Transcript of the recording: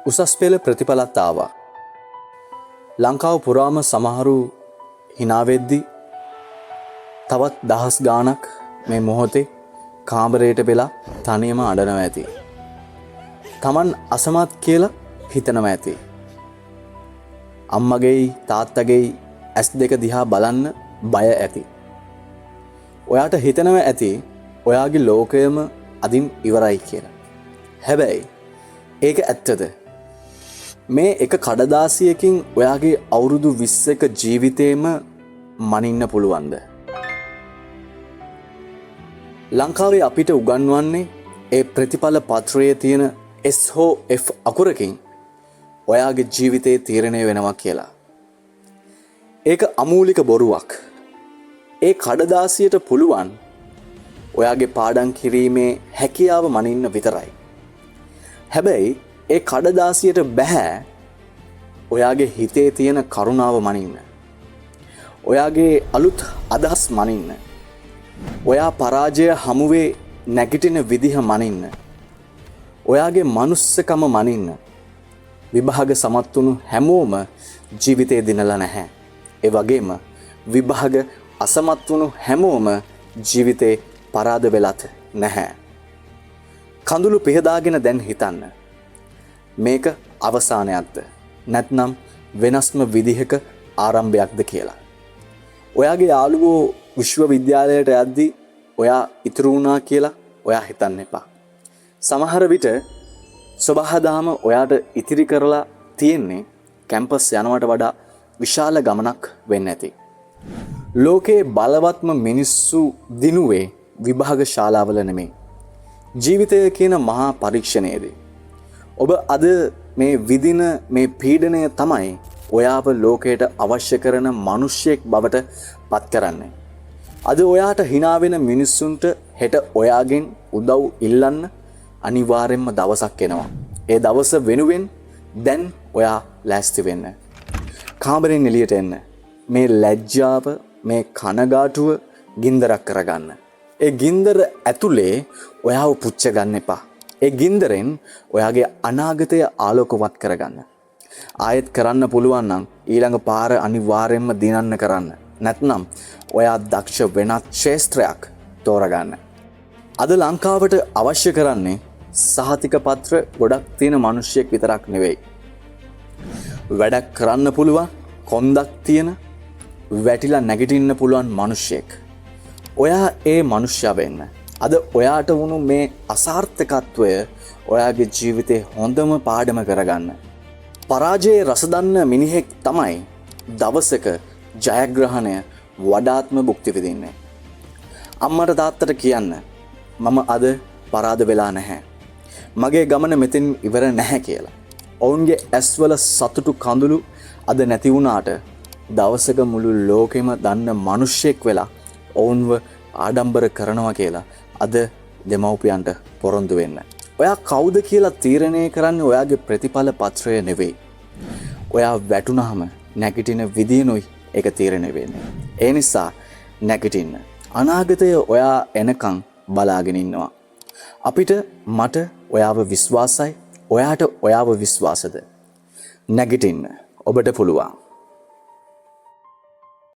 උසස් පෙළ ප්‍රතිඵලත් ආවා. ලංකාව පුරාම සමහරු hina වෙද්දි තවත් දහස් ගාණක් මේ මොහොතේ කාමරයට වෙලා තනියම අඬනවා ඇති. Taman අසමත් කියලා හිතනවා ඇති. අම්මගේ තාත්තගේ ඇස් දෙක දිහා බලන්න බය ඇති. ඔයාට හිතනවා ඇති ඔයාගේ ලෝකයම අදින් ඉවරයි කියලා. හැබැයි ඒක ඇත්තද? මේ එක කඩදාසියකින් ඔයාගේ අවුරුදු 20ක ජීවිතේම මනින්න පුළුවන්ද? ලංකාවේ අපිට උගන්වන්නේ ඒ ප්‍රතිඵල පත්‍රයේ තියෙන S හෝ F අකුරකින් ඔයාගේ ජීවිතේ තීරණය වෙනවා කියලා. ඒක අමූලික බොරුවක්. ඒ කඩදාසියට පුළුවන් ඔයාගේ පාඩම් කිරීමේ හැකියාව මනින්න විතරයි. හැබැයි ඒ කඩදාසියට බෑ ඔයාගේ හිතේ තියෙන කරුණාව මනින්න. ඔයාගේ අලුත් අදහස් මනින්න. ඔයා පරාජය හමුවේ නැගිටින විදිහ මනින්න. ඔයාගේ මනුස්සකම මනින්න. විභාග සමත් වුණු හැමෝම ජීවිතේ දිනලා නැහැ. ඒ වගේම විභාග අසමත් වුණු හැමෝම ජීවිතේ පරාද වෙලත් නැහැ. කඳුළු පිහදාගෙන දැන් හිතන්න. මේක අවසානයක්ද? නැත්නම් වෙනස්ම විදිහක ආරම්භයක්ද කියලා. ඔයාගේ යාළුවෝ විශ්වවිද්‍යාලයට යද්දී ඔයා ඉතුරු වුණා කියලා ඔයා හිතන්න එපා. සමහර විට සබහාදාම ඔයාට ඉතිරි කරලා තියෙන්නේ කැම්පස් යනවට වඩා විශාල ගමනක් වෙන්න ඇති. ලෝකේ බලවත්ම මිනිස්සු දිනුවේ විභාග ශාලාවල නෙමෙයි. ජීවිතය කියන මහා පරීක්ෂණයේදී. ඔබ අද මේ විදින මේ පීඩනය තමයි ඔයාව ලෝකයට අවශ්‍ය කරන මිනිසෙක් බවට පත් කරන්නේ. අද ඔයාට hina වෙන මිනිස්සුන්ට හෙට ඔයාගෙන් උදව් ඉල්ලන්න අනිවාර්යෙන්ම දවසක් එනවා. ඒ දවස වෙනුවෙන් දැන් ඔයා ලෑස්ති වෙන්න. කාමරෙන් එළියට එන්න. මේ ලැජ්ජාව, මේ කනගාටුව ගින්දරක් කරගන්න. ඒ ගින්දර ඇතුලේ ඔයාව පුච්ච ගන්න එපා. ඒ ගින්දරෙන් ඔයාගේ අනාගතය ආලෝකවත් කරගන්න. ආයෙත් කරන්න පුළුවන් නම් ඊළඟ පාර අනිවාර්යෙන්ම දිනන්න කරන්න. නැත්නම් ඔයා දක්ෂ වෙනත් ක්ෂේත්‍රයක් තෝරගන්න. අද ලංකාවට අවශ්‍ය කරන්නේ සහතික පත්‍ර ගොඩක් තියෙන මිනිහෙක් විතරක් නෙවෙයි. වැඩක් කරන්න පුළුවන්, කොන්දක් තියෙන, වැටිලා නැගිටින්න පුළුවන් මිනිහෙක්. ඔයා ඒ මිනිහයා වෙන්න. අද ඔයාට වුණු මේ අසාර්ථකත්වය ඔයාගේ ජීවිතේ හොඳම පාඩම කරගන්න. පරාජයේ රස දන්න මිනිහෙක් තමයි දවසක ජයග්‍රහණය වඩාත්ම භුක්ති විඳින්නේ. අම්මට තාත්තට කියන්න මම අද පරාද වෙලා නැහැ. මගේ ගමන මෙතෙන් ඉවර නැහැ කියලා. ඔවුන්ගේ ඇස්වල සතුටු කඳුළු අද නැති වුණාට දවසක මුළු ලෝකෙම දන්න මිනිහෙක් වෙලා ඔවුන්ව ආඩම්බර කරනවා කියලා අද දෙමව්පියන්ට පොරොන්දු වෙන්න. ඔයා කවුද කියලා තීරණය කරන්නේ ඔයාගේ ප්‍රතිඵල පත්‍රය නෙවෙයි. ඔයා වැටුනහම නැගිටින විදියනොයි ඒක තීරණය වෙන්නේ. ඒ නිසා නැගිටින්න. අනාගතය ඔයා එනකන් බලාගෙන ඉන්නවා. මට ඔයාව විශ්වාසයි. ඔයාට ඔයාව විශ්වාසද? නැගිටින්න. ඔබට පුළුවන්.